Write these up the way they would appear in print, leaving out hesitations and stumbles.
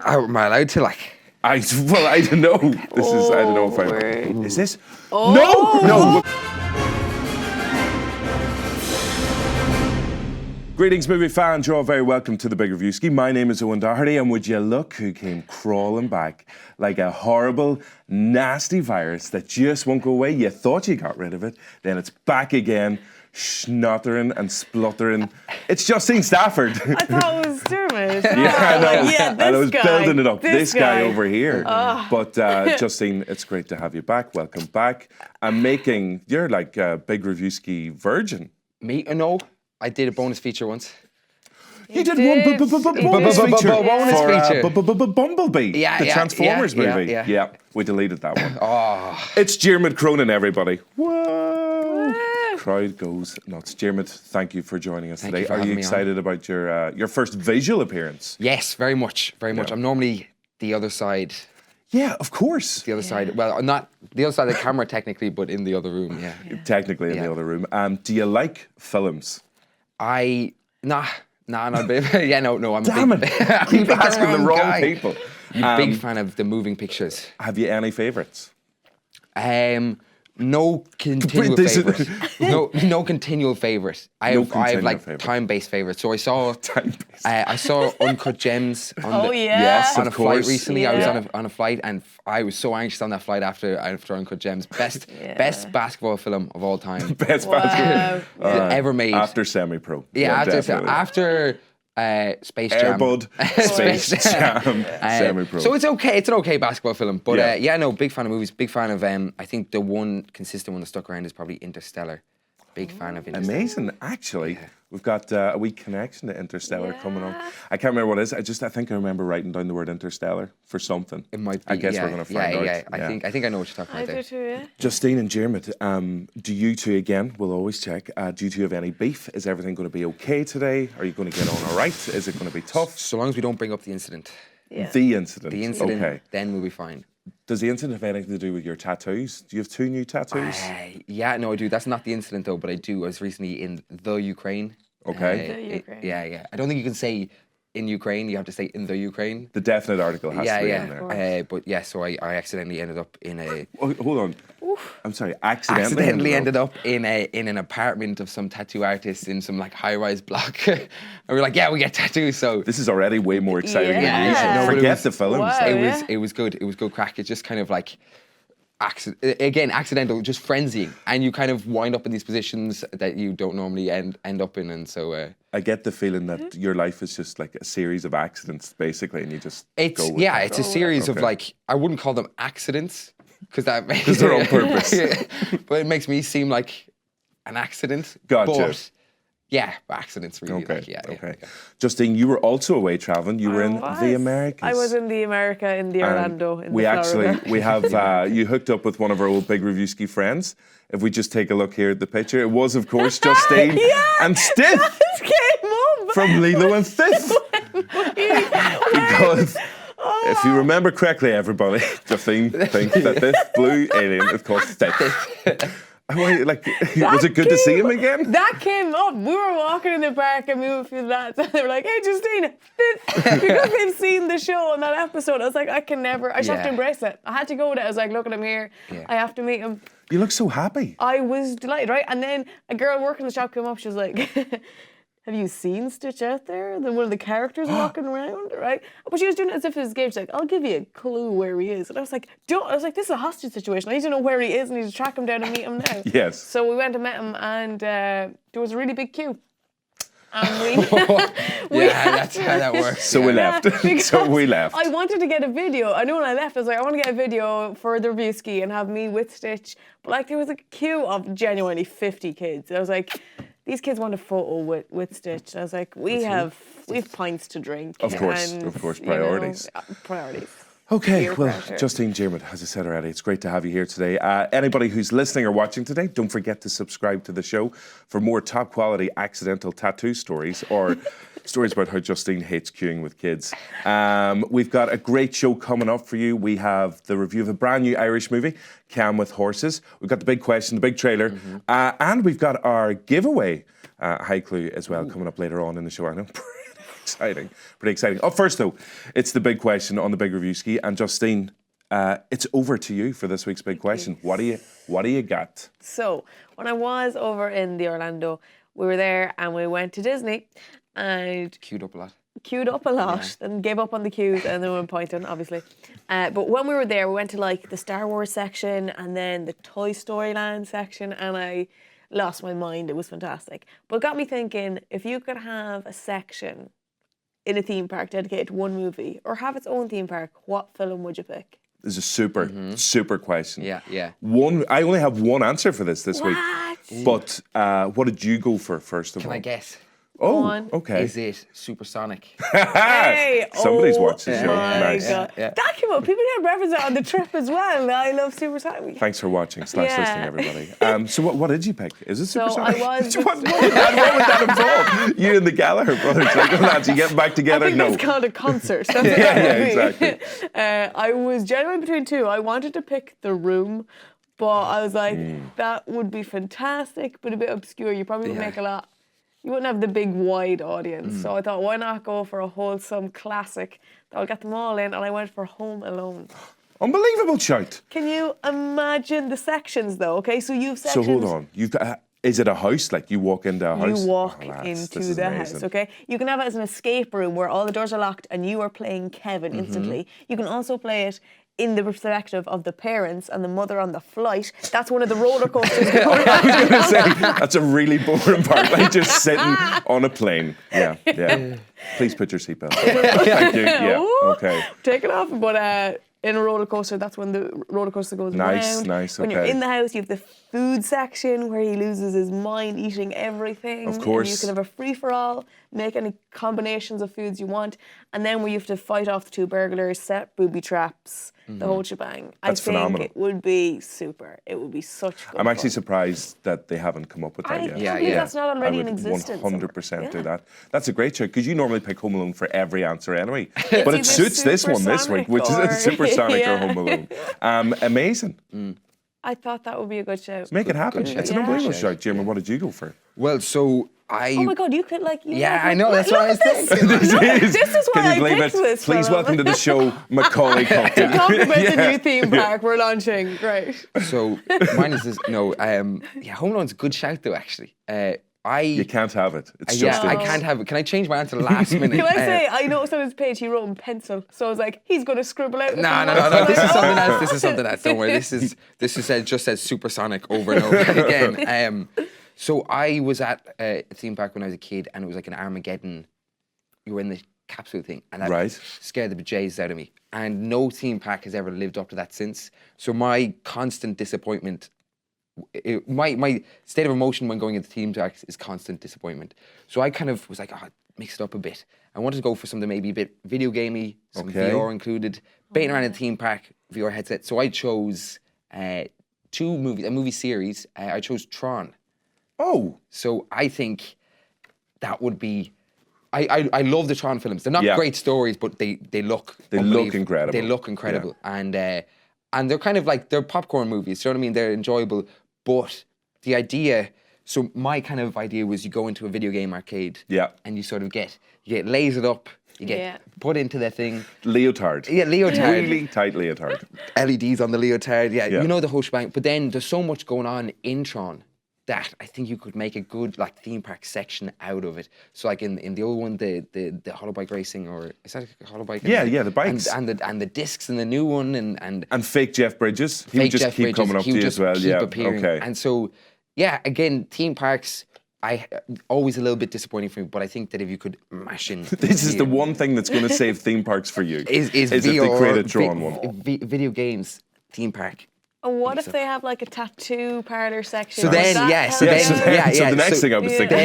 Am I allowed to, like? I don't know. I don't know if I... Is this? Oh. No! Greetings, movie fans. You're all very welcome to the Big Reviewski. My name is Eoghan Doherty, and would you look who came crawling back like a horrible, nasty virus that just won't go away? You thought you got rid of it, then it's back again, schnottering and spluttering. It's Justine Stafford. I thought it was Diarmuid. Yeah, I know. Yeah, I was guy. building it up. This guy over here. Oh. But Justine, it's great to have you back. Welcome back. You're like a Big Reviewski virgin. Me? No. I did a bonus feature once. You did one bonus feature for Bumblebee, the Transformers movie. Yeah, we deleted that one. It's Diarmuid Cronin, everybody. Whoa! Crowd goes nuts. Diarmuid, thank you for joining us today. Are you excited about your first visual appearance? Yes, very much, very much. I'm normally the other side. Yeah, of course. The other side. Well, not the other side of the camera technically, but in the other room. Yeah. Technically in the other room. Do you like films? Nah, I'm a bit. I'm Damn a big, it! Keep asking the wrong people. I'm a big fan of the moving pictures. Have you any favourites? No continual favourite. No continual favourite. I have like time-based favourites. So I saw Uncut Gems on a flight recently. Yeah. I was on a flight and I was so anxious on that flight after Uncut Gems. Best basketball film of all time. Best basketball ever made. After Semi-Pro. Yeah, after Space Jam. Air Bud, Space Jam, Semi-Pro. So it's okay. It's an okay basketball film. But big fan of movies. Big fan of, I think the one consistent one that stuck around is probably Interstellar. Big fan of Interstellar. Amazing. Actually, we've got a wee connection to Interstellar coming on. I can't remember what it is. I think I remember writing down the word Interstellar for something. It might be. I guess we're going to find out. Yeah. I think I know what you're talking about there. I do too, yeah. Justine and Diarmuid, do you two, again, we'll always check, do you two have any beef? Is everything going to be okay today? Are you going to get on all right? Is it going to be tough? So long as we don't bring up the incident. Yeah. The incident. Okay. Then we'll be fine. Does the incident have anything to do with your tattoos? Do you have 2 new tattoos? No, I do. That's not the incident though, but I do. I was recently in the Ukraine. Okay. The Ukraine. Yeah. I don't think you can say in Ukraine. You have to say in the Ukraine. The definite article has to be in there. But yeah, so I accidentally ended up in a... Hold on. Oof. I'm sorry, accidentally ended up in an apartment of some tattoo artist in some like high-rise block. And we were like, yeah, we get tattoos, so... This is already way more exciting than Yeah. usual. Forget the films. Wow. It was good. It was good crack. It's just kind of like... accidental, just frenzying, and you kind of wind up in these positions that you don't normally end up in, and so I get the feeling that your life is just like a series of accidents, basically, and you just it's a series of like, I wouldn't call them accidents because they're on purpose, but it makes me seem like an accident. Gotcha. But yeah, accidents really. Okay. Like, okay. Justine, you were also away traveling. You were in the Americas. I was in the America, in the Orlando, in the Florida. We have you hooked up with one of our old Big Reviewski friends. If we just take a look here at the picture, it was of course Justine and Stith Came up. from LILO and Stith. Because if you remember correctly, everybody, Justine thinks that this blue alien is called Stith. Was it good to see him again? That came up. We were walking in the park and we were a few lads and they were like, hey, Justine, because they've seen the show on that episode. I was like, I just have to embrace it. I had to go with it. I was like, look at him here. Yeah. I have to meet him. You look so happy. I was delighted, right? And then a girl working the shop came up. She was like, have you seen Stitch out there? Then one of the characters walking around, right? But she was doing it as if it was a game. She's like, I'll give you a clue where he is. And I was like, this is a hostage situation. I need to know where he is and I need to track him down and meet him now. Yes. So we went and met him and there was a really big queue. And that's how that works. So we left. So we left. I wanted to get a video. I knew when I left, I was like, I want to get a video for the Reviewski and have me with Stitch. But like, there was a queue of genuinely 50 kids. I was like, these kids want a photo with Stitch. I was like, we have pints to drink. Of course, priorities. Priorities. Okay, well, Justine, Diarmuid, as I said already, it's great to have you here today. Anybody who's listening or watching today, don't forget to subscribe to the show for more top quality accidental tattoo stories or stories about how Justine hates queuing with kids. We've got a great show coming up for you. We have the review of a brand new Irish movie, Cam with Horses. We've got the big question, the big trailer, and we've got our giveaway high clue as well coming up later on in the show. I know. exciting. Pretty exciting. Up first, though, it's the big question on the Big Reviewski. And Justine, it's over to you for this week's big question. What do you got? So, when I was over in the Orlando, we were there and we went to Disney and Queued up a lot. And gave up on the queues and then went pointing, obviously. But when we were there, we went to like the Star Wars section and then the Toy Story Land section, and I lost my mind. It was fantastic. But it got me thinking, if you could have a section in a theme park dedicated to one movie or have its own theme park, what film would you pick? This is a super question. Yeah. I only have one answer for this week. But what did you go for first of all? Can I guess? Oh, okay. Is it Supersonic? Hey, Somebody's watched the show. Nice. God. Yeah. That came up. People didn't reference it on the trip as well. I love Supersonic. Thanks for watching / listening, everybody. So what did you pick? Is it Supersonic? So I was... what would that involve? You and the Gallagher brothers. Like, lads, you getting back together? I think that's called a concert. That's exactly. I was generally between two. I wanted to pick The Room, but I was like, that would be fantastic, but a bit obscure. You probably would make a lot. You wouldn't have the big wide audience. So I thought, why not go for a wholesome classic that will get them all in? And I went for Home Alone. Unbelievable shout. Can you imagine the sections though? Okay, so you've sections. So hold on. You've got, is it a house? Like you walk into a house? You walk into the house, okay? You can have it as an escape room where all the doors are locked and you are playing Kevin instantly. You can also play it in the perspective of the parents and the mother on the flight. That's one of the roller coasters. I was going to say, that's a really boring part, like just sitting on a plane. Yeah. Please put your seatbelt. Thank you. Yeah, okay. Take it off, but in a roller coaster, that's when the roller coaster goes around. Nice, When you're in the house, you have the food section where he loses his mind eating everything. Of course. And you can have a free-for-all, make any combinations of foods you want, and then where you have to fight off the two burglars, set booby traps, the whole shebang. That's phenomenal. I think it would be super. It would be such good I'm actually fun. surprised that they haven't come up with that yet. I believe that's not already in existence. I would 100% do that. That's a great show, because you normally pick Home Alone for every answer anyway. But it suits this one this week, which is Supersonic or Home Alone. Amazing. I thought that would be a good show. Make it happen. It's an unbelievable show. Jeremy, what did you go for? Well, so I... Oh my God, you could like... I know, that's what I was thinking. This is why I picked this. Please welcome to the show, Macaulay Culkin. To talk about the new theme park we're launching. Great. So mine is this, Home Alone's a good shout though, actually. You can't have it. It's just I can't have it. Can I change my answer last minute? Can I say, I noticed on his page he wrote in pencil, so I was like, he's going to scribble out. No. This is something else. Don't worry. This just says Supersonic over and over again. So I was at a theme park when I was a kid, and it was like an Armageddon. You were in the capsule thing, and that scared the bejesus out of me. And no theme park has ever lived up to that since. So my constant disappointment. My state of emotion when going into theme parks is constant disappointment. So I kind of was like, mix it up a bit. I wanted to go for something maybe a bit video gamey, some VR included, baiting around in a theme park, VR headset. So I chose a movie series. I chose Tron. Oh. So I think that would be... I love the Tron films. They're not great stories, but they look incredible. They look incredible. Yeah. And they're kind of like, they're popcorn movies, you know what I mean? They're enjoyable. But the idea, so my kind of idea was you go into a video game arcade and you sort of get lasered up, you get put into the thing. Leotard. Yeah, leotard. Really tight leotard. LEDs on the leotard, you know the whole shebang. But then there's so much going on in Tron that I think you could make a good like theme park section out of it. So like in the old one, the hollow bike racing, or is that a hollow bike? Yeah, the bikes and the discs in the new one and fake Jeff Bridges. He would just keep coming up to you as well. Appearing. Okay. And so again, theme parks. Always a little bit disappointing for me, but I think that if you could mash in... This is the one thing that's going to save theme parks for you. Is VR, if they create a Tron one. Video games, theme park. And what if they have like a tattoo parlor section? So then, So the next thing I was thinking,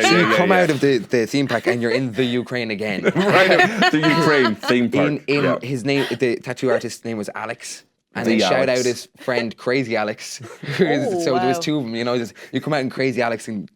So you come out of the theme park and you're in the Ukraine again. Right, the Ukraine theme park. His name, the tattoo artist's name was Alex. And The then shout Alex. out his friend Crazy Alex. Oh, So there was wow. 2 of them, you know. You come out in Crazy Alex and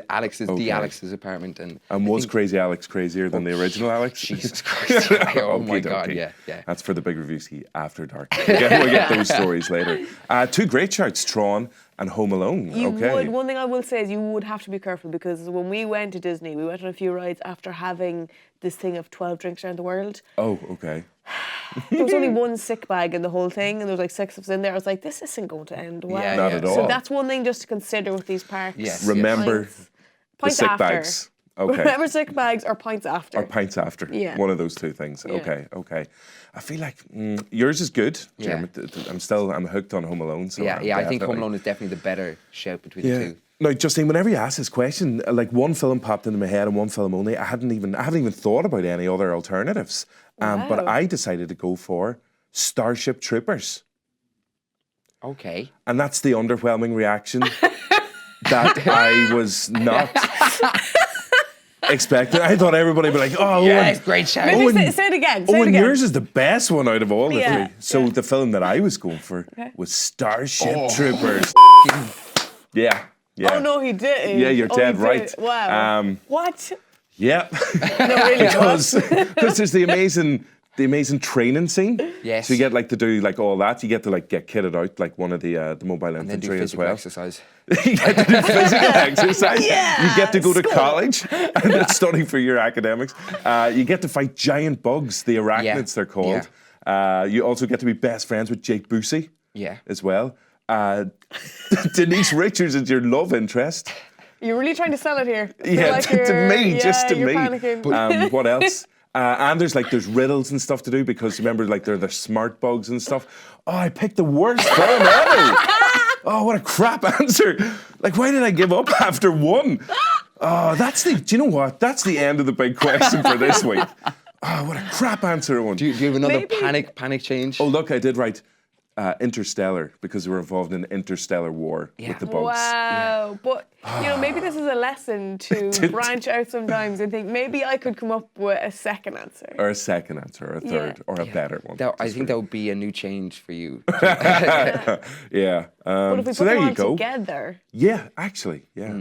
Alex is Okay. the Alex's apartment. And was Crazy Alex crazier than the original Alex? Jesus Christ. Oh my Okey God, dokey. yeah. That's for the Big Reviewski After Dark. We'll get those stories later. 2 great shouts, Tron and Home Alone. You okay. would. One thing I will say is you would have to be careful because when we went to Disney, we went on a few rides after having this thing of 12 drinks around the world. Oh, okay. There was only one sick bag in the whole thing, and there was like 6 of us in there. I was like, this isn't going to end well. Yeah, Not at all. So that's one thing just to consider with these parks. Yes. Remember Pints. the Pints sick after. bags. Okay. Remember sick bags or pints after. Or pints after. Yeah. One of those 2 things. Yeah. Okay. I feel like yours is good, Yeah. Jeremy. I'm hooked on Home Alone. So Yeah, I think Home definitely- Alone is definitely the better shout between Yeah. the 2. Now, Justine, whenever you ask this question, like one film popped into my head and one film only. I haven't even thought about any other alternatives. But Wow. I decided to go for Starship Troopers. Okay. And that's the underwhelming reaction that I was not expecting. I thought everybody would be like, oh, Yes, Owen, great shout. Maybe Owen- say it again. Say it Owen, again. yours is the best one out of all the Yeah, 3. So yeah. the film that I was going for was Starship Oh. Troopers. Yeah. Oh no, he did. Yeah, you're Oh, dead he right. did. Wow. What? Yeah. No, really. because there's the amazing training scene. Yes. So you get like to do like all that. You get to like get kitted out like one of the mobile And then do infantry as physical well. exercise. You get to do physical exercise. Yeah, You get to go to school. college and study for your academics. You get to fight giant bugs, the arachnids Yeah. they're called. You also get to be best friends with Jake Busey Yeah. as well. Denise Richards is your love interest. You're really trying to sell it here. I feel Yeah, like to me, yeah, just to you're me. Panicking. What else? And there's riddles and stuff to do because remember, like they're the smart bugs and stuff. Oh, I picked the worst film ever. Oh, what a crap answer! Like, why did I give up after 1? Oh, do you know what? That's the end of the big question for this week. Oh, what a crap answer, Owen. Do you have another Maybe- panic change? Oh, look, I did write Interstellar because we're involved in interstellar war with the bugs. Wow. But, maybe this is a lesson to branch out sometimes and think maybe I could come up with a second answer. Or a second answer, or a third, or a better one. I think that would be a new change for you. Yeah. But if we so put there them you on go. together, Yeah, actually, yeah.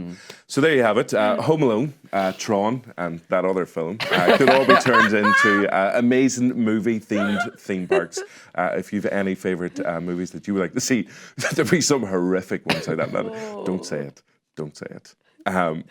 So there you have it. Home Alone, Tron, and that other film could all be turned into amazing movie-themed theme parks. If you've any favourite movies that you would like to see, there'll be some horrific ones like that. Don't say it. Don't say it.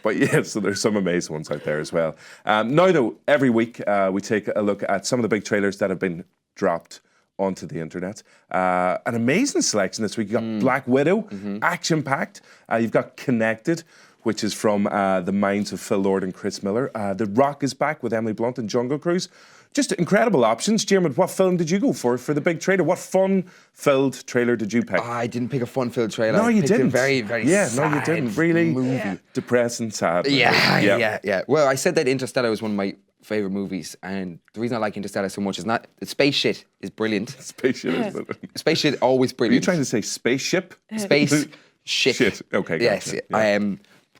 But yeah, so there's some amazing ones out there as well. Now, though, every week we take a look at some of the big trailers that have been dropped onto the internet. An amazing selection this week. You've got Black Widow, action-packed. You've got Connected, which is from the minds of Phil Lord and Chris Miller. The Rock is back with Emily Blunt and Jungle Cruise. Just incredible options. Diarmuid, what film did you go for the big trailer? What fun-filled trailer did you pick? I didn't pick a fun-filled trailer. No, I you picked didn't. A very, very no, sad you didn't. Really movie. depressing, sad. Yeah. Well, I said that Interstellar was one of my favorite movies, and the reason I like Interstellar so much is not the space shit is brilliant. Spaceship, isn't it? Space shit always Are you brilliant. trying to say spaceship? Space shit. Shit. Okay, Yes. gotcha. Yeah.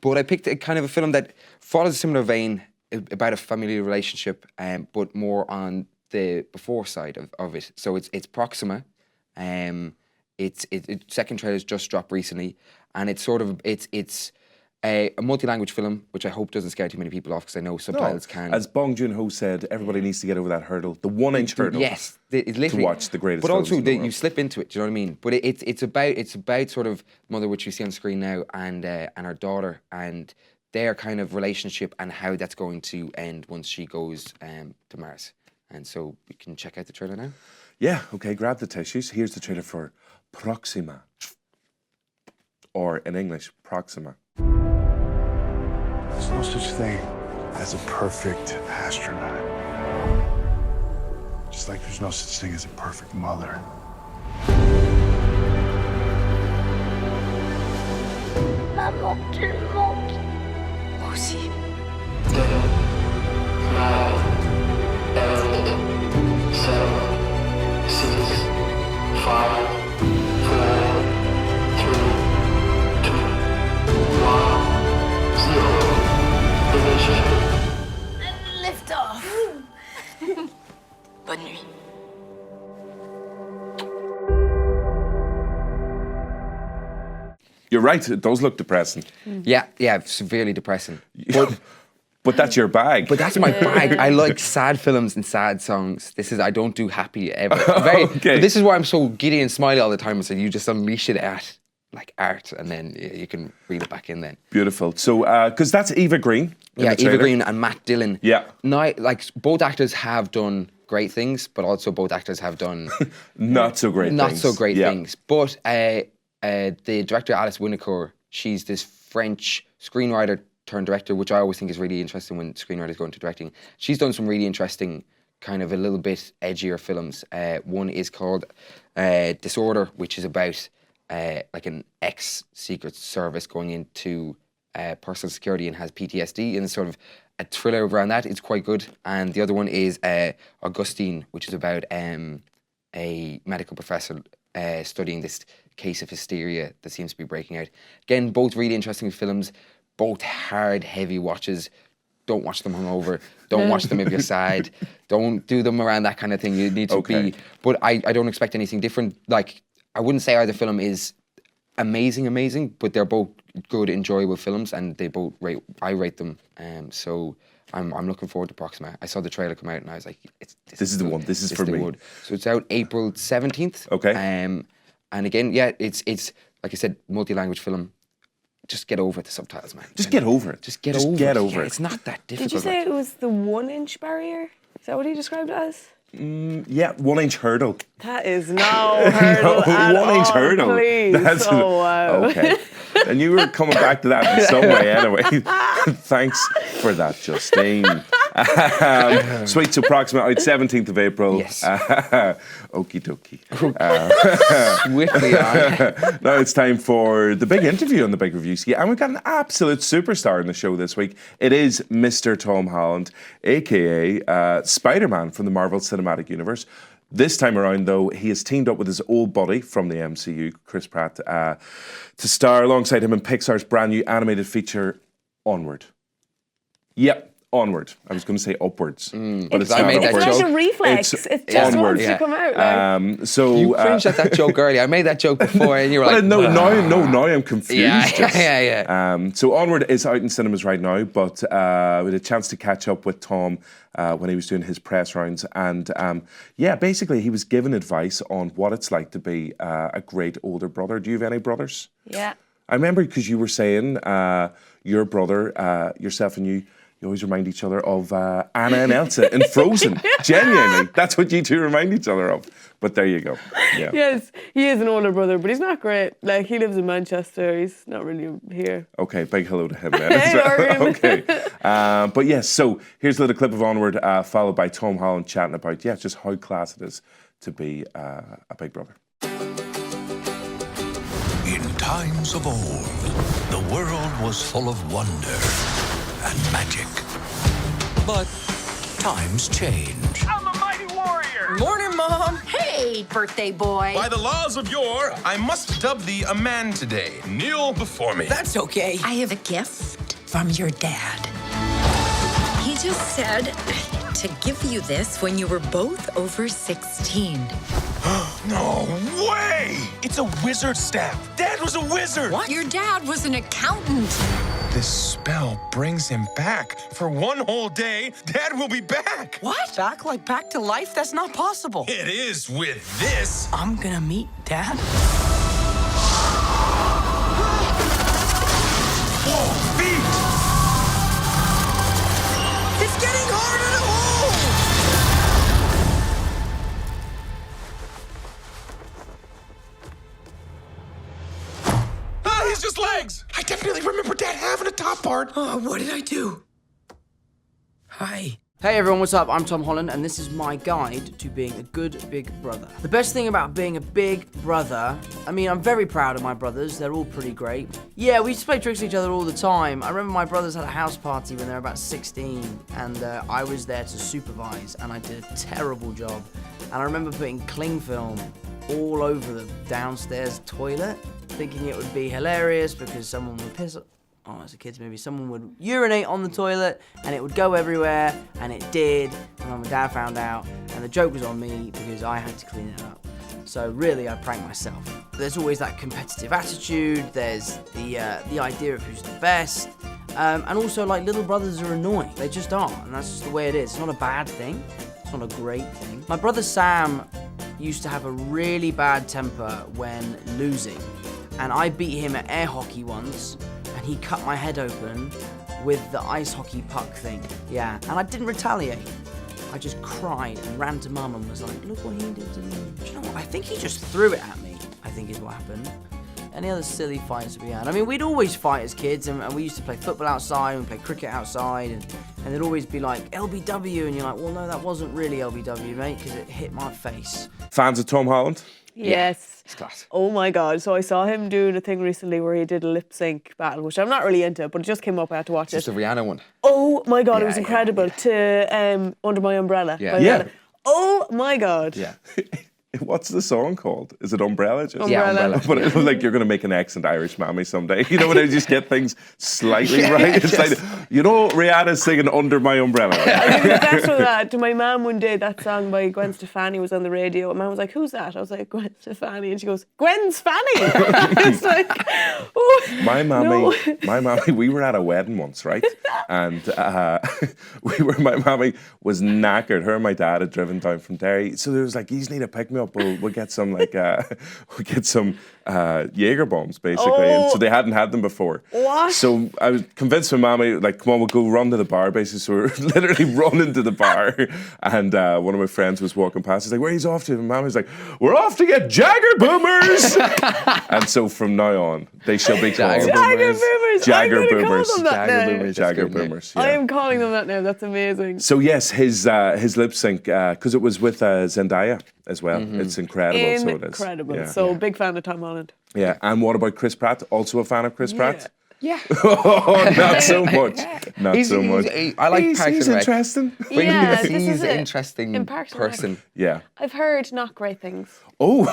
But I picked a kind of a film that follows a similar vein about a familial relationship, but more on the before side of it. So it's Proxima. Its second trailer's just dropped recently, and it's sort of it's a multi-language film, which I hope doesn't scare too many people off because I know subtitles can. As Bong Joon-ho said, everybody needs to get over that hurdle, the 1-inch hurdle. Yes, it's literally to watch the greatest But films also, in the world. you slip into it. Do you know what I mean? But it's about sort of mother, which you see on screen now, and her daughter, and their kind of relationship and how that's going to end once she goes to Mars. And so we can check out the trailer now. Yeah, okay, grab the tissues. Here's the trailer for Proxima. Or in English, Proxima. There's no such thing as a perfect astronaut. Just like there's no such thing as a perfect mother. Maman, tu me manques. Moi aussi. Lift off. Bonne nuit. You're right. It does look depressing. Yeah, severely depressing. But that's your bag. But that's my bag. I like sad films and sad songs. I don't do happy ever. Okay. This is why I'm so giddy and smiley all the time. So you just unleash it at like art, and then you can reel it back in then. Beautiful. So, because that's Eva Green. Eva Green and Matt Dillon. Yeah. Now, like both actors have done great things, but also both actors have done not so great things. But the director Alice Winocour, she's this French screenwriter turned director, which I always think is really interesting when screenwriters go into directing. She's done some really interesting, kind of a little bit edgier films. One is called Disorder, which is about like an ex-Secret Service going into personal security and has PTSD, and it's sort of a thriller around that. It's quite good. And the other one is Justine, which is about a medical professor studying this case of hysteria that seems to be breaking out. Again, both really interesting films. Both hard, heavy watches. Don't watch them hungover. Don't watch them if you're sad. Don't do them around that kind of thing. You need to be... But I don't expect anything different. Like, I wouldn't say either film is amazing, but they're both good, enjoyable films, and they both I rate them. So I'm looking forward to Proxima. I saw the trailer come out, and I was like, this is the one. This is for me. So it's out April 17th. Okay. And again, it's like I said, multi-language film. Just get over the subtitles, man. Just get over it. Just get over it. It's not that difficult. Did you say it was the 1-inch barrier? Is that what he described it as? Yeah, 1-inch hurdle. That is no hurdle at 1-inch all, hurdle. Please. Wow. Okay. And you were coming back to that in some way anyway. Thanks for that, Justine. Sweet, so Proxima out 17th of April. Yes. Okie dokie. Swiftly on. Now it's time for the big interview on the Big Reviewski, and we've got an absolute superstar in the show this week. It is Mr. Tom Holland, aka Spider-Man from the Marvel Cinematic Universe. This time around, though, he has teamed up with his old buddy from the MCU, Chris Pratt, to star alongside him in Pixar's brand new animated feature, Onward. Yep. Onward. I was going to say upwards, but it's not upwards. It's not a reflex. It just wants to come out. Like. So you cringed at that joke earlier. I made that joke before, and you were like, "No, now I'm confused." Yeah. So Onward is out in cinemas right now, but we had a chance to catch up with Tom when he was doing his press rounds, and basically he was given advice on what it's like to be a great older brother. Do you have any brothers? Yeah. I remember because you were saying your brother, yourself, and you always remind each other of Anna and Elsa in Frozen. Genuinely, that's what you two remind each other of. But there you go. Yeah. Yes, he is an older brother, but he's not great. Like, he lives in Manchester. He's not really here. Okay, big hello to him then. Okay. But yes, so here's a little clip of Onward, followed by Tom Holland chatting about, just how class it is to be a big brother. In times of old, the world was full of wonder and magic. But times change. I'm a mighty warrior! Morning, Mom! Hey, birthday boy. By the laws of yore, I must dub thee a man today. Kneel before me. That's okay. I have a gift from your dad. He just said to give you this when you were both over 16. No way! It's a wizard staff. Dad was a wizard. What? Your dad was an accountant. This spell brings him back. For one whole day, Dad will be back. What? Back to life? That's not possible. It is with this. I'm gonna meet Dad? Whoa, feet! It's getting harder to hold! He's just legs. I definitely remember Dad having a top part. Oh, what did I do? Hi. Hey everyone, what's up? I'm Tom Holland, and this is my guide to being a good big brother. The best thing about being a big brother, I'm very proud of my brothers. They're all pretty great. Yeah, we used to play tricks on each other all the time. I remember my brothers had a house party when they were about 16, and I was there to supervise, and I did a terrible job. And I remember putting cling film all over the downstairs toilet, thinking it would be hilarious because someone would piss. Oh, as a kid's movie, someone would urinate on the toilet and it would go everywhere, and it did. And Mum and Dad found out, and the joke was on me because I had to clean it up. So really, I prank myself. There's always that competitive attitude. There's the idea of who's the best. And also, like, little brothers are annoying. They just are, and that's just the way it is. It's not a bad thing. It's not a great thing. My brother Sam used to have a really bad temper when losing, and I beat him at air hockey once, and he cut my head open with the ice hockey puck thing. Yeah, and I didn't retaliate. I just cried and ran to Mum and was like, look what he did to me. Do you know what? I think he just threw it at me, I think is what happened. Any other silly fights we had? I mean, we'd always fight as kids, and we used to play football outside, and play cricket outside, and there'd always be like, LBW, and you're like, well, no, that wasn't really LBW, mate, because it hit my face. Fans of Tom Holland? Yes. It's class. Oh my God. So I saw him doing a thing recently where he did a lip sync battle, which I'm not really into, but it just came up. I had to watch Just it. the Rihanna one. Oh my God, it was Yeah, incredible. To Under My Umbrella. Yeah. by Yeah. Rihanna. Oh my God. Yeah. What's the song called? Is it Umbrella? Just? Yeah, Umbrella. Umbrella. But it's like you're going to make an accent Irish mammy someday. You know, when I just get things slightly right. It's like, you know, Rihanna's singing Under My Umbrella. I think the best was that. To my mum one day, that song by Gwen Stefani was on the radio. And Mum was like, who's that? I was like, Gwen Stefani. And she goes, Gwen's Fanny. It's like, oh, My mammy, no. we were at a wedding once, right? And my mammy was knackered. Her and my dad had driven down from Derry. So there was like, you need to pick me up. We'll get some Jaeger bombs, basically. And so they hadn't had them before. What? So I was convinced my mammy, like, come on, we'll go run to the bar, basically. So we're literally running to the bar. And one of my friends was walking past. He's like, where are you off to? And mammy's like, we're off to get Jagger Boomers. And so from now on, they shall be called Jagger Boomers. Jagger I'm gonna Boomers. call them that Jagger now. Boomers. Jagger That's good, Boomers. I Yeah. am calling them that now. That's amazing. So yes, his lip sync, because it was with Zendaya as well. It's incredible. So it is. Incredible. Yeah. So big fan of Tom Holland. Yeah. And what about Chris Pratt? Also a fan of Chris Pratt? Yeah. Oh, not so much. Not so much. I like he's, Parks he's and Rec. interesting. Yeah, this He's is an it. interesting In Parks and Rec. person. Yeah. I've heard not great things. Oh.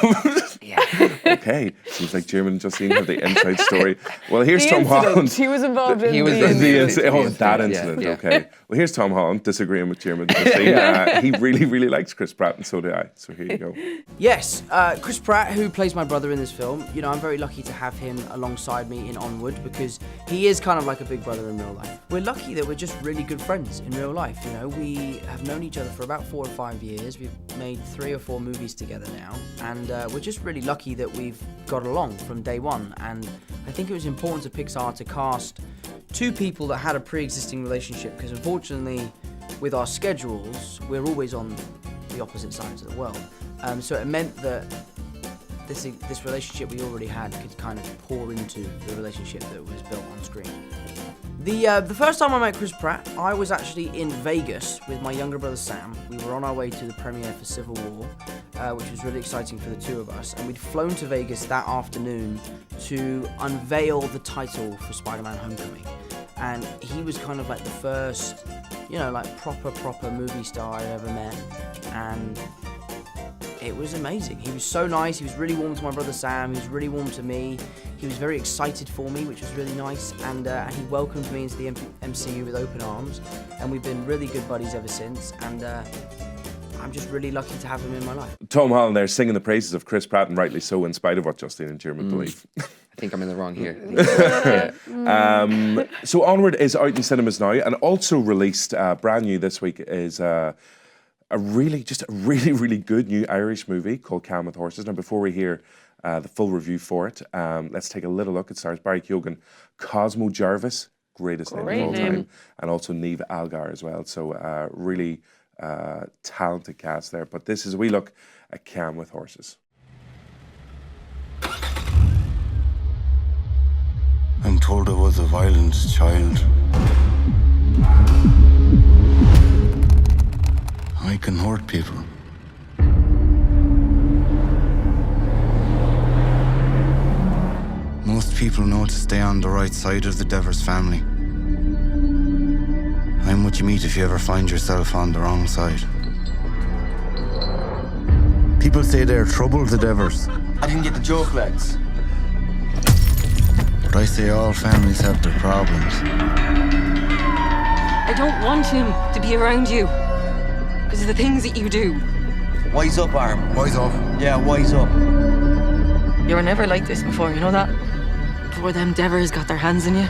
Yeah. Okay. Seems like Jim and Justine have the inside story. Well, here's The Tom incident. Holland. He was involved in He was the in The incident. incident. Oh, that Yeah, incident. yeah. Okay. Well, here's Tom Holland disagreeing with Jim and Justine. He really, really likes Chris Pratt, and so do I. So here you go. Yes, Chris Pratt, who plays my brother in this film, you know, I'm very lucky to have him alongside me in Onward because he is kind of like a big brother in real life. We're lucky that we're just really good friends in real life, you know. We have known each other for about 4 or 5 years. We've made 3 or 4 movies together now, and we're just really lucky that we've got along from day one. And I think it was important to Pixar to cast 2 people that had a pre-existing relationship because unfortunately with our schedules we're always on the opposite sides of the world, so it meant that this relationship we already had could kind of pour into the relationship that was built on screen. The first time I met Chris Pratt, I was actually in Vegas with my younger brother Sam. We were on our way to the premiere for Civil War, which was really exciting for the 2 of us, and we'd flown to Vegas that afternoon to unveil the title for Spider-Man Homecoming. And he was kind of like the first, you know, like proper movie star I'd ever met, and it was amazing. He was so nice. He was really warm to my brother Sam. He was really warm to me. He was very excited for me, which was really nice, and he welcomed me into the MCU with open arms, and we've been really good buddies ever since, and I'm just really lucky to have him in my life. Tom Holland there singing the praises of Chris Pratt, and rightly so, in spite of what Justine and Jim would believe. I think I'm in the wrong here. So Onward is out in cinemas now, and also released brand new this week is a really good new Irish movie called Calm with Horses. Now, before we hear the full review for it, let's take a little look. It stars Barry Keoghan, Cosmo Jarvis, greatest name of all time, and also Niamh Algar as well. So really talented cast there. But this is a wee look at Calm with Horses. I'm told I was a violent child. I can hurt people. Most people know to stay on the right side of the Devers family. I'm what you meet if you ever find yourself on the wrong side. People say they're trouble, the Devers. I didn't get the joke, lads. But I say all families have their problems. I don't want him to be around you because of the things that you do. Wise up, Arm. Wise up. Yeah, wise up. You were never like this before, you know that? Before them devers got their hands in you.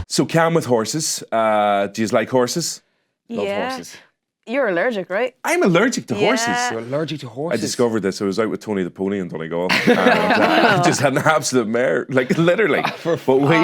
So Cam with horses. Do you like horses? Love horses. You're allergic, right? I'm allergic to horses. You're allergic to horses. I discovered this. I was out with Tony the Pony in Donegal. And I just had an absolute mare, like literally. But we,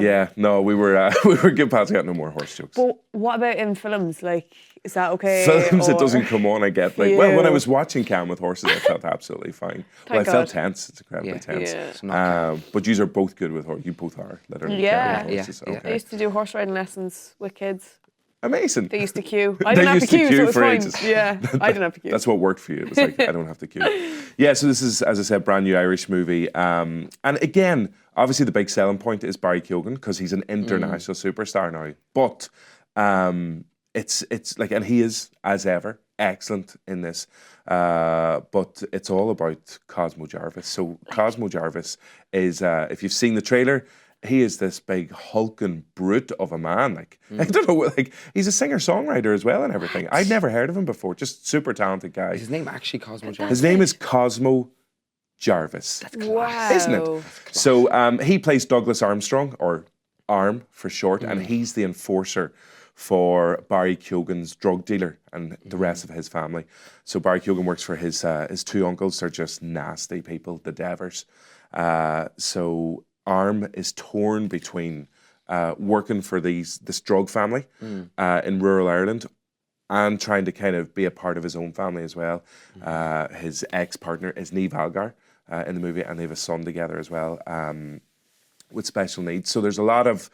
yeah, no, we were good pals. Got no more horse jokes. But what about in films? Like, is that okay? Films, it or- doesn't come on. I get like, well, when I was watching Cam with horses, I felt absolutely fine. Well, I Thank felt God. tense. It's incredibly tense. Yeah. It's not But you are both good with horses. You both are literally. Yeah. Cam with horses. Yeah. Okay. I used to do horse riding lessons with kids. Amazing. They used to queue. I They didn't have to used to queue, queue so it was for fine. ages. Yeah, I didn't have to queue. That's what worked for you. It was like, I don't have to queue. Yeah, so this is, as I said, brand new Irish movie. And again, obviously the big selling point is Barry Keoghan because he's an international superstar now. But it's like, and he is, as ever, excellent in this. But it's all about Cosmo Jarvis. So Cosmo Jarvis is, if you've seen the trailer, he is this big hulking brute of a man. Like I don't know, like he's a singer-songwriter as well and everything. I'd never heard of him before. Just super talented guy. Is his name actually Cosmo Jarvis? His name is Cosmo Jarvis. That's Wow. Isn't it? So he plays Douglas Armstrong, or Arm for short, and he's the enforcer for Barry Keoghan's drug dealer and the rest of his family. So Barry Keoghan works for his two uncles. They're just nasty people, the Devers. So Arm is torn between working for this drug family in rural Ireland and trying to kind of be a part of his own family as well. His ex-partner is Niamh Algar in the movie, and they have a son together as well with special needs. So there's a lot of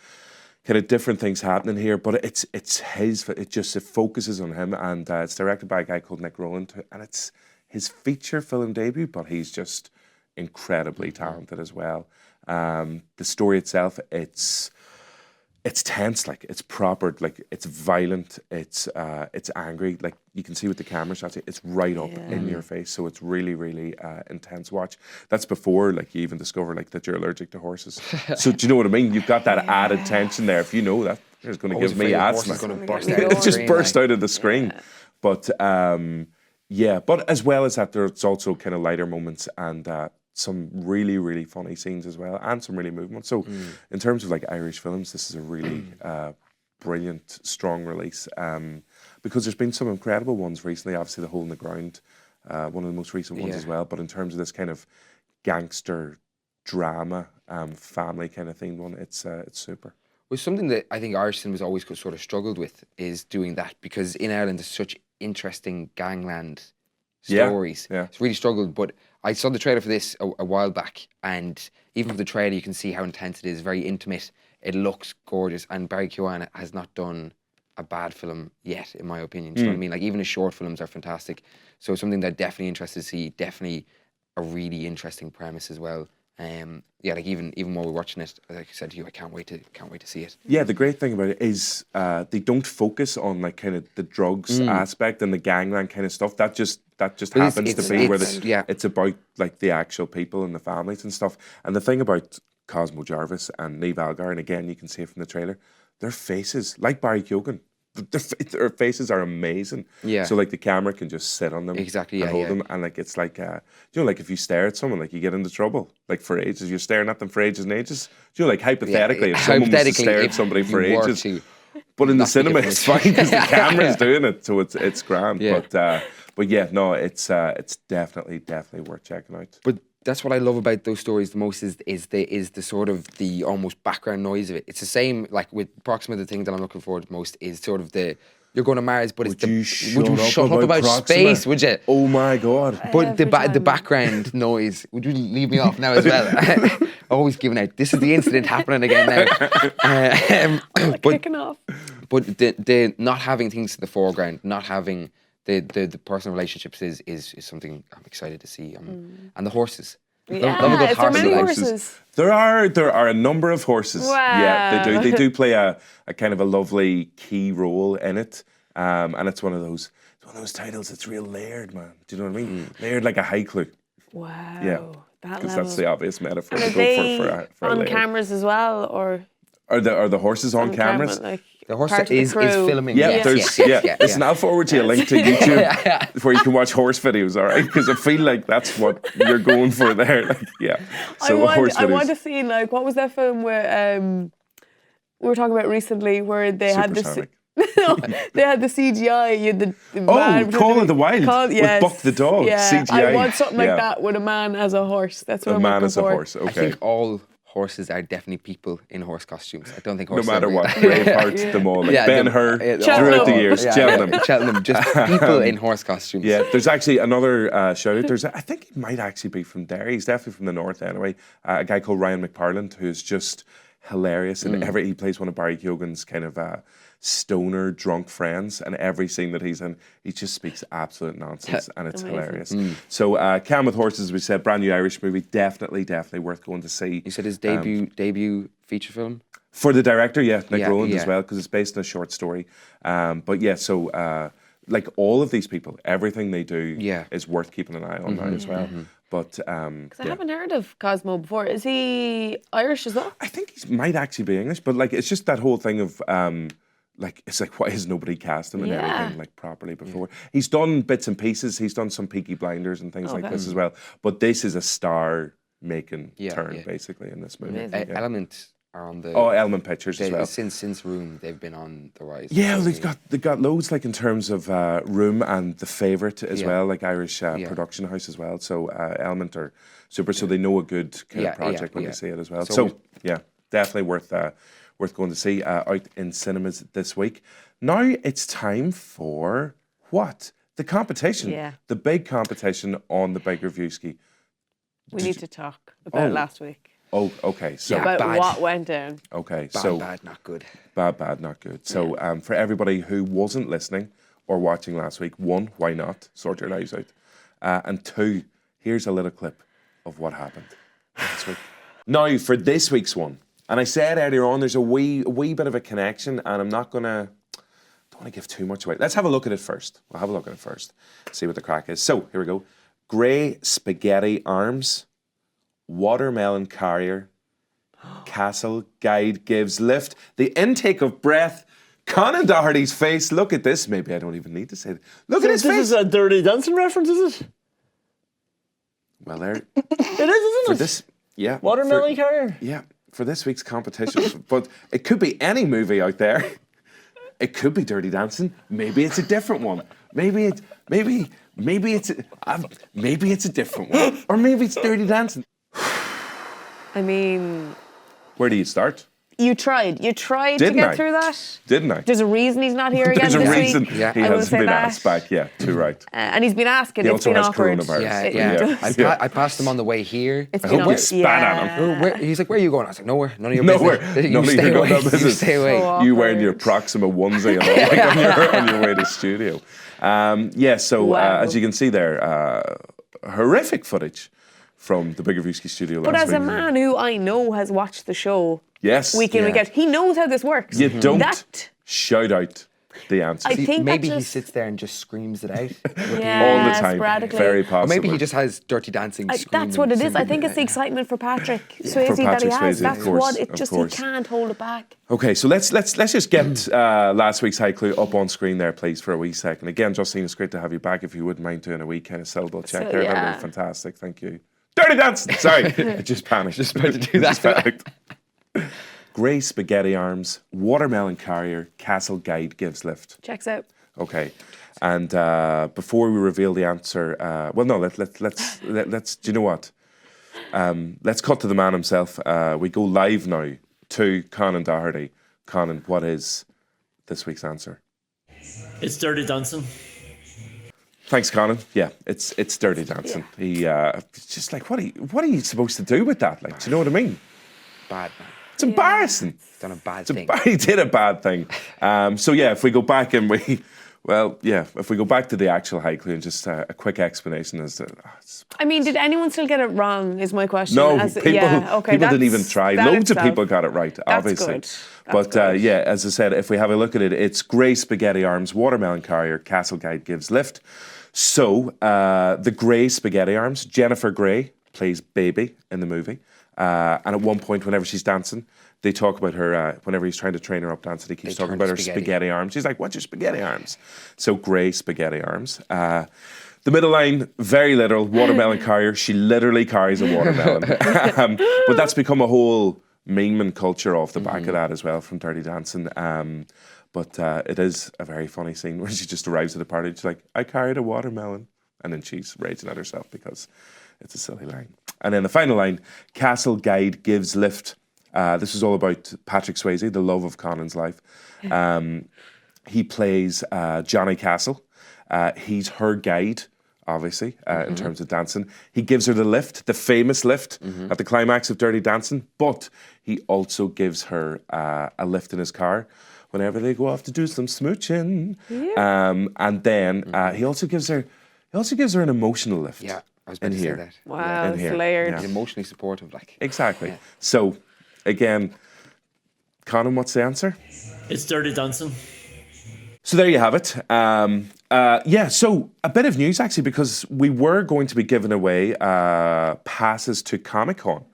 kind of different things happening here, but it focuses on him, and it's directed by a guy called Nick Rowland, and it's his feature film debut, but he's just incredibly talented as well. The story itself, it's tense, like it's proper, like it's violent, it's angry, like you can see with the camera shots, it's right up in your face. So it's really, really intense watch. That's before like you even discover like that you're allergic to horses. So do you know what I mean? You've got that added tension there. If you know that, it's going to give me asthma. It's just burst out of the screen. But but as well as that, there's also kind of lighter moments and some really, really funny scenes as well, and some really moving ones. So in terms of like Irish films, this is a really brilliant, strong release, because there's been some incredible ones recently. Obviously, The Hole in the Ground, one of the most recent ones as well. But in terms of this kind of gangster drama, family kind of theme one, it's super. Well, something that I think Irish cinema's always sort of struggled with is doing that, because in Ireland there's such interesting gangland stories. Yeah. It's really struggled, but I saw the trailer for this a while back, and even from the trailer you can see how intense it is, very intimate, it looks gorgeous, and Barry Keoghan has not done a bad film yet, in my opinion. Do you know what I mean? Like even his short films are fantastic. So something that I'm definitely interested to see, definitely a really interesting premise as well. Like even while we're watching it, like I said to you, I can't wait to see it. Yeah, the great thing about it is they don't focus on like kind of the drugs aspect and the gangland kind of stuff. That just happens to be where it's about like the actual people and the families and stuff. And the thing about Cosmo Jarvis and Niamh Algar, and again you can see it from the trailer, their faces, like Barry Keoghan, their faces are amazing. Yeah. So like the camera can just sit on them, Exactly, and hold them, and like it's like like if you stare at someone, like you get into trouble, like for ages. You're staring at them for ages and ages. Like hypothetically, if someone was to stare at somebody for ages, but in the cinema it's fine because the camera's doing it, so it's grand. Yeah. But yeah, no, it's definitely worth checking out. But that's what I love about those stories the most is the sort of the almost background noise of it. It's the same like with Proxima. The thing that I'm looking forward to most is sort of the you're going to Mars, but would you shut up about Proxima? Space, would you? Oh my God! But the background noise. Would you leave me off now as well? Always giving out. This is the incident happening again now. Kicking off. But the not having things to the foreground, not having the personal relationships is something I'm excited to see. And the horses. Yeah, love a good is there many horse. horses? There are a number of horses. Wow. Yeah, they do play a kind of a lovely key role in it. And it's one of those titles. It's real layered, man. Do you know what I mean? Layered like a haiku. Wow. Yeah. Because that's the obvious metaphor to Are go they for a on layered. cameras as well, or Are the horses on cameras? camera, like- The horse part of is the crew. filming. Yeah, yes, there's yes, yes, Listen, yeah. I'll forward you a link to YouTube where you can watch horse videos, all right? Because I feel like that's what you're going for there. Like, yeah. So horse I videos. want to see, like, what was that film where we were talking about recently where they had this. Supersonic. No, they had the CGI. You had the man Call of the Wild with Buck the dog. Yeah, CGI. I want something like Yeah. that with a man as a horse. That's what A I'm man looking as a for. horse. Okay. I think all horses are definitely people in horse costumes. I don't think No horses matter are what, real. Braveheart, them all, like Ben-Hur, throughout Cheltenham. the years, Cheltenham. Cheltenham, just people in horse costumes. Yeah, there's actually another shout out. I think he might actually be from Derry. He's definitely from the north anyway. A guy called Ryan McParland, who's just hilarious. And he plays one of Barry Keoghan's kind of stoner, drunk friends. And every scene that he's in, he just speaks absolute nonsense. And it's hilarious. So Calm with Horses, as we said, brand new Irish movie. Definitely worth going to see. You said his debut feature film? For the director, Nick Yeah, Rowland as yeah. well, because it's based on a short story. But yeah, so like all of these people, everything they do is worth keeping an eye on now as well. But Because I haven't heard of Cosmo before. Is he Irish as well? I think he might actually be English, but like it's just that whole thing of like it's like why has nobody cast him and everything like properly before? He's done bits and pieces. He's done some Peaky Blinders and things like this as well. But this is a star-making turn basically in this movie. Element are on the Element Pictures as well. Since Room, they've been on the rise. Yeah, well, they've got loads like in terms of Room and The Favourite as well, like Irish production house as well. So Element are super, so they know a good kind of project when they see it as well. So yeah, definitely worth going to see out in cinemas this week. Now it's time for what? The competition. Yeah. The big competition on the Big Reviewski. We need to talk about last week. Oh, okay. So About what went down. okay, Bad, not good. Bad, not good. So for everybody who wasn't listening or watching last week, one, why not? Sort your lives out. And two, here's a little clip of what happened last week. Now, for this week's one, and I said earlier on, there's a wee bit of a connection, and I'm not going to, don't want to give too much away. Let's have a look at it first. We'll have a look at it first, see what the crack is. So, here we go. Grey spaghetti arms, watermelon carrier, castle guide gives lift, the intake of breath, Conan Doherty's face. Look at this. Maybe I don't even need to say it. Look at his face. This is a Dirty Dancing reference, is it? Well, there. It is, isn't For it? this, yeah. Watermelon carrier. Yeah, for this week's competition. But it could be any movie out there. It could be Dirty Dancing. Maybe it's a different one. Maybe it's a different one. Or maybe it's Dirty Dancing. I mean, Where do you start? you tried to Didn't get I? through that. Didn't I? There's a reason he's not here again There's a this reason week. he I will hasn't say been that. asked back. Yeah, too right. And he's been asking. He It's also been has awkward. coronavirus. Yeah. I passed him on the way here. It's I been hope you awkward. spat at him. He's like, where are you going? I was like, nowhere. None of your Nowhere. business. None of stay your away. goddamn You business. stay away. So You wearing your awkward. Proxima onesie and all, like on your way to studio. So Wow. as you can see there, horrific footage from the Big Reviewski studio last But as week. a man who I know has watched the show Yes. week in, week out, he knows how this works. You don't That, shout out the answer. I think Maybe that he just, sits there and just screams it out. yeah, all the time. sporadically. Very possible. Or maybe he just has Dirty Dancing. That's what it is. I think it's the excitement for Patrick Swayze For that he Patrick has. Swayze, of That's course, what it of just course. he can't hold it back. Okay, so let's just get last week's high clue up on screen there, please, for a wee second. Again, Justine, it's great to have you back. If you wouldn't mind doing a wee kind of syllable check there, that'd yeah. be fantastic. Thank you. Dirty Dancing! Sorry, I just panicked. Just about to do that. Just panicked. Grey spaghetti arms, watermelon carrier, castle guide gives lift. Checks out. Okay, and before we reveal the answer, well, no, let's. Do you know what? Let's cut to the man himself. We go live now to Conan Doherty. Conan, what is this week's answer? It's Dirty Dancing. Thanks, Conan. Yeah, it's Dirty Dancing. He it's just like what are you supposed to do with that? Like, do you know what I mean? Bad, man. It's embarrassing. He's done a bad thing. He did a bad thing. So yeah, if we go back and if we go back to the actual high clue and just a quick explanation as to. I mean, did anyone still get it wrong? Is my question. No, people okay, didn't even try. that Loads of itself. people got it right, obviously. Good. But yeah, as I said, if we have a look at it, it's grey spaghetti arms, watermelon carrier, castle guide gives lift. So the grey spaghetti arms, Jennifer Grey, plays Baby in the movie. And at one point, whenever she's dancing, they talk about her, whenever he's trying to train her up dancing, he keeps talking about her spaghetti arms. She's like, what's your spaghetti arms? So grey spaghetti arms. The middle line, very literal, watermelon carrier. She literally carries a watermelon. But that's become a whole meme and culture off the back of that as well from Dirty Dancing. But it is a very funny scene where she just arrives at a party. She's like, I carried a watermelon. And then she's raging at herself because it's a silly line. And then the final line, Castle Guide gives lift. This is all about Patrick Swayze, the love of Conin's life. He plays Johnny Castle. He's her guide, obviously, in terms of dancing. He gives her the lift, the famous lift at the climax of Dirty Dancing, but he also gives her a lift in his car whenever they go off to do some smooching. Yeah. And then he also gives her an emotional lift. Yeah, I was about to say that. Wow, it's layered. He's emotionally supportive, like. Exactly. Yeah. So, again, Conan, what's the answer? It's Dirty Dancing. So there you have it. So a bit of news, actually, because we were going to be giving away passes to Comic-Con,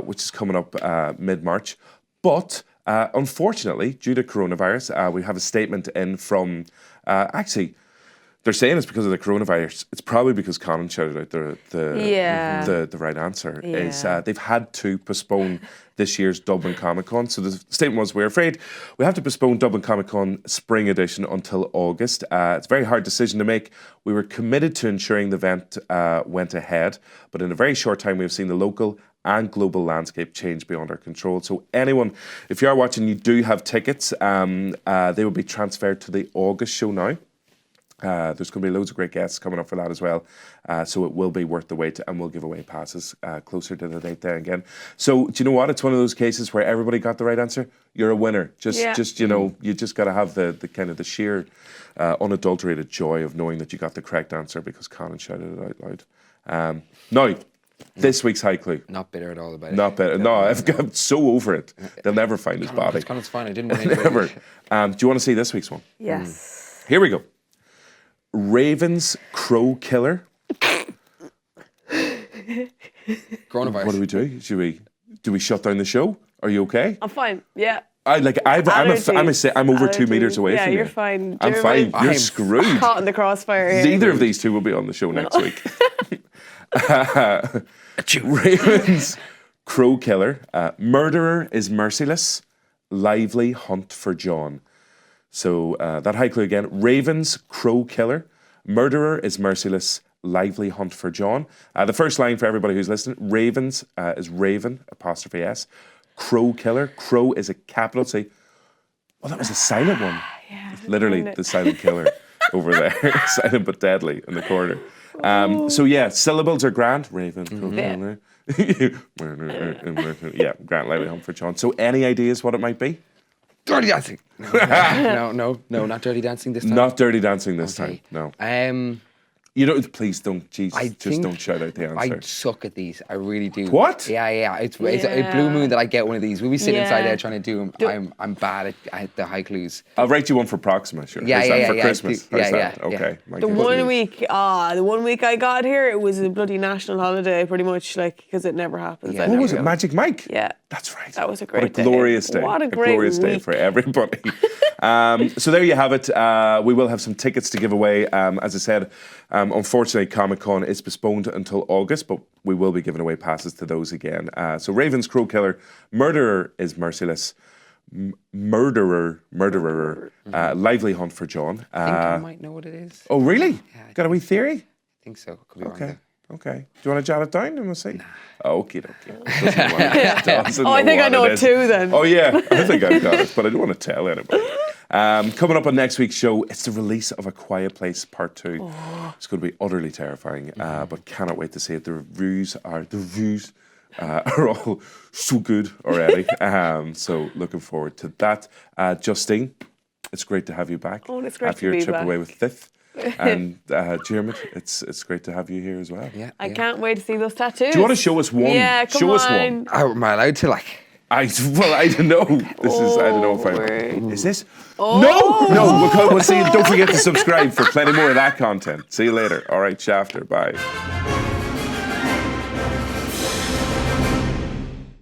which is coming up mid-March. But unfortunately, due to coronavirus, we have a statement in from, actually, they're saying it's because of the coronavirus. It's probably because Conan shouted out the right answer. Yeah. Is they've had to postpone this year's Dublin Comic Con. So the statement was, we're afraid we have to postpone Dublin Comic Con Spring Edition until August. It's a very hard decision to make. We were committed to ensuring the event went ahead, but in a very short time we've seen the local and global landscape change beyond our control. So anyone, if you are watching, you do have tickets, they will be transferred to the August show now. There's going to be loads of great guests coming up for that as well. So it will be worth the wait, and we'll give away passes closer to the date there again. So do you know what? It's one of those cases where everybody got the right answer. You're a winner. Just you know, you just got to have the kind of the sheer unadulterated joy of knowing that you got the correct answer because Conan shouted it out loud. Now, this week's High Clue. Not bitter at all about it. Not bitter. No, I'm so over it. They'll never find his body. Conan's fine. I didn't win anyway. Never. Do you want to see this week's one? Yes. Here we go. Raven's Crow Killer. Coronavirus. What do we do? Do we shut down the show? Are you okay? I'm fine. Yeah. I'm over 2 meters away from you. Yeah, you're fine. I'm fine. You're screwed. Caught in the crossfire here. Neither of these two will be on the show next week. Raven's Crow Killer. Murderer is merciless. Lively hunt for John. So that high clue again. Raven's Crow Killer. Murderer is merciless. Lively hunt for John. The first line for everybody who's listening. Ravens is Raven, apostrophe S. Crow Killer. Crow is a capital C. Oh, that was a silent one. Yeah, literally the silent killer over there. Silent but deadly in the corner. So yeah, syllables are grand. Raven. Crow Killer. Yeah, grand. Lively hunt for John. So any ideas what it might be? Dirty Dancing. No, not Dirty Dancing this time. Not Dirty Dancing this time. No. You know, please don't. Just don't shout out the answer. I suck at these. I really do. What? Yeah. It's a blue moon that I get one of these. We'll be sitting inside there trying to do them. I'm bad at the high clues. I'll write you one for Proxima. Sure. Yeah, for Christmas. Okay. The 1 week, the 1 week I got here, it was a bloody national holiday, pretty much, like because it never happens. Yeah. What was it? Magic Mike. Yeah. That's right. That was a great day. What a glorious day. What a great glorious day for everybody. So there you have it. We will have some tickets to give away. As I said, unfortunately, Comic-Con is postponed until August, but we will be giving away passes to those again. So Raven's Crow Killer, Murderer is merciless. Murderer, Lively hunt for John. I think I might know what it is. Oh, really? Yeah, got a wee theory? I think so. Could be wrong there. Okay. Do you want to jot it down and we'll see? Nah. Oh, okay. I think I know it too then. Oh, yeah. I think I've got it, but I don't want to tell anybody. Coming up on next week's show, it's the release of A Quiet Place Part 2. Oh. It's going to be utterly terrifying, but cannot wait to see it. The reviews are all so good already. So looking forward to that. Justine, it's great to have you back. Oh, it's great after to be your trip back. away with Fifth. And Diarmuid, it's great to have you here as well. Yeah, I can't wait to see those tattoos. Do you want to show us one? Yeah, come show on. us one. Am I allowed to I don't know. I don't know if is this? Oh. No. We'll see. Don't forget to subscribe for plenty more of that content. See you later. All right, Shafter. Bye.